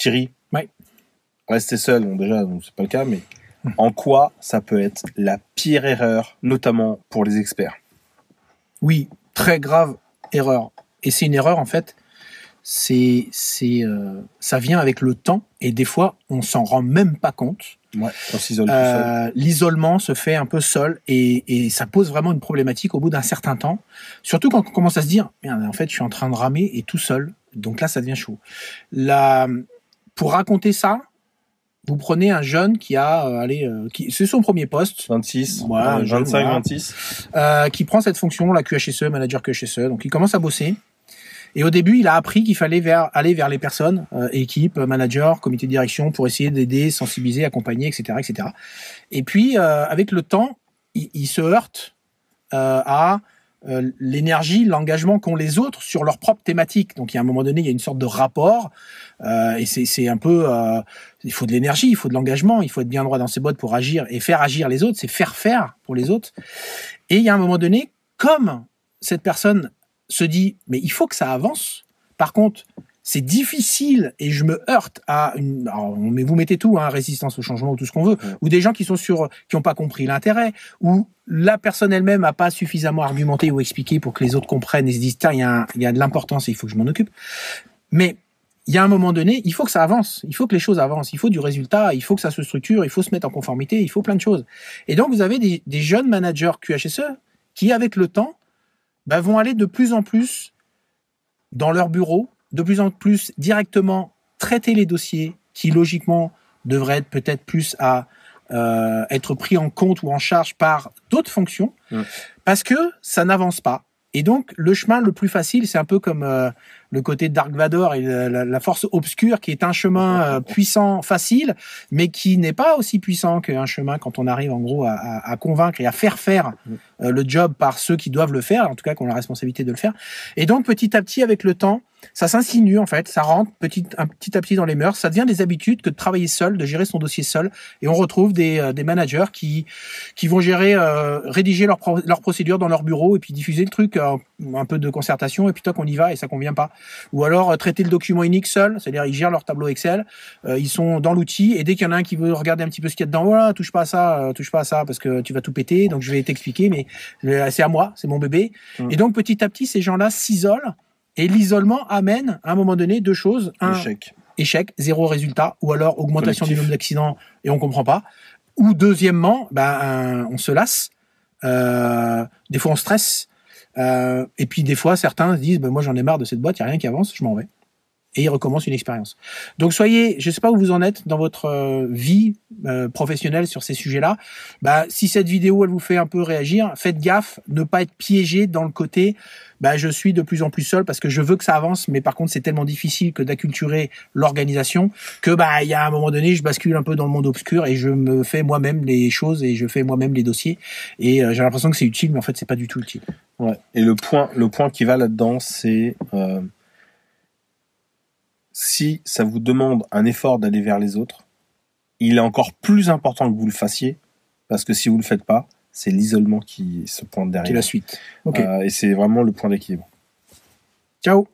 Thierry, Ouais. rester seul, bon, déjà, c'est pas le cas, mais en quoi ça peut être la pire erreur, notamment pour les experts? Oui, très grave erreur. Et c'est une erreur, en fait, ça vient avec le temps, et des fois, on s'en rend même pas compte. Ouais, on s'isole tout seul. L'isolement se fait un peu seul, et ça pose vraiment une problématique au bout d'un certain temps. Surtout quand on commence à se dire, merde, en fait, je suis en train de ramer et tout seul. Donc là, ça devient chaud. Pour raconter ça, vous prenez un jeune qui a, c'est son premier poste. 26, Voilà, un jeune, 25, voilà. 26. Qui prend cette fonction, la QHSE, manager QHSE. Donc, il commence à bosser. Et au début, il a appris qu'il fallait aller vers les personnes, équipe, manager, comité de direction, pour essayer d'aider, sensibiliser, accompagner, etc., etc. Et puis, avec le temps, il se heurte à l'énergie, l'engagement qu'ont les autres sur leur propre thématique. Donc, il y a un moment donné, il y a une sorte de rapport, et c'est un peu, il faut de l'énergie, il faut de l'engagement, il faut être bien droit dans ses bottes pour agir et faire agir les autres, c'est faire pour les autres. Et il y a un moment donné, comme cette personne se dit, mais il faut que ça avance. Par contre, c'est difficile et je me heurte à mais vous mettez tout, hein, résistance au changement ou tout ce qu'on veut, ou des gens qui n'ont pas compris l'intérêt, ou la personne elle-même n'a pas suffisamment argumenté ou expliqué pour que les autres comprennent et se disent, tiens, il y a de l'importance et il faut que je m'en occupe. Mais il y a un moment donné, il faut que ça avance, il faut que les choses avancent, il faut du résultat, il faut que ça se structure, il faut se mettre en conformité, il faut plein de choses. Et donc, vous avez des jeunes managers QHSE qui, avec le temps, vont aller de plus en plus dans leur bureau, de plus en plus directement traiter les dossiers qui, logiquement, devraient être peut-être plus à être pris en compte ou en charge par d'autres fonctions, parce que ça n'avance pas. Et donc, le chemin le plus facile, c'est un peu comme le côté Dark Vador et la force obscure, qui est un chemin puissant, facile, mais qui n'est pas aussi puissant qu'un chemin quand on arrive en gros à convaincre et à faire le job par ceux qui doivent le faire, en tout cas qui ont la responsabilité de le faire. Et donc, petit à petit, avec le temps, ça s'insinue en fait, ça rentre petit à petit dans les mœurs, ça devient des habitudes que de travailler seul, de gérer son dossier seul, et on retrouve des managers qui vont gérer, rédiger leur procédure dans leur bureau et puis diffuser le truc, un peu de concertation, et puis toi qu'on y va et ça convient pas. Ou alors traiter le document unique seul, c'est-à-dire ils gèrent leur tableau Excel, ils sont dans l'outil, et dès qu'il y en a un qui veut regarder un petit peu ce qu'il y a dedans, voilà, touche pas à ça parce que tu vas tout péter, donc je vais t'expliquer, mais c'est à moi, c'est mon bébé. Et donc petit à petit, ces gens-là s'isolent. Et l'isolement amène, à un moment donné, deux choses. Échec, zéro résultat, ou alors augmentation du nombre d'accidents et on comprend pas. Ou deuxièmement, on se lasse. Des fois, on stresse. Et puis, des fois, certains se disent, moi, j'en ai marre de cette boîte, il n'y a rien qui avance, je m'en vais. Et ils recommencent une expérience. Donc, je sais pas où vous en êtes dans votre vie professionnelle sur ces sujets-là. Si cette vidéo, elle vous fait un peu réagir, faites gaffe, ne pas être piégé dans le côté, je suis de plus en plus seul parce que je veux que ça avance, mais par contre, c'est tellement difficile que d'acculturer l'organisation que, il y a un moment donné, je bascule un peu dans le monde obscur et je me fais moi-même les choses et je fais moi-même les dossiers. Et j'ai l'impression que c'est utile, mais en fait, c'est pas du tout utile. Ouais. Et le point qui va là-dedans, c'est, si ça vous demande un effort d'aller vers les autres, il est encore plus important que vous le fassiez, parce que si vous le faites pas, c'est l'isolement qui se pointe derrière. C'est la suite. Okay. Et c'est vraiment le point d'équilibre. Ciao.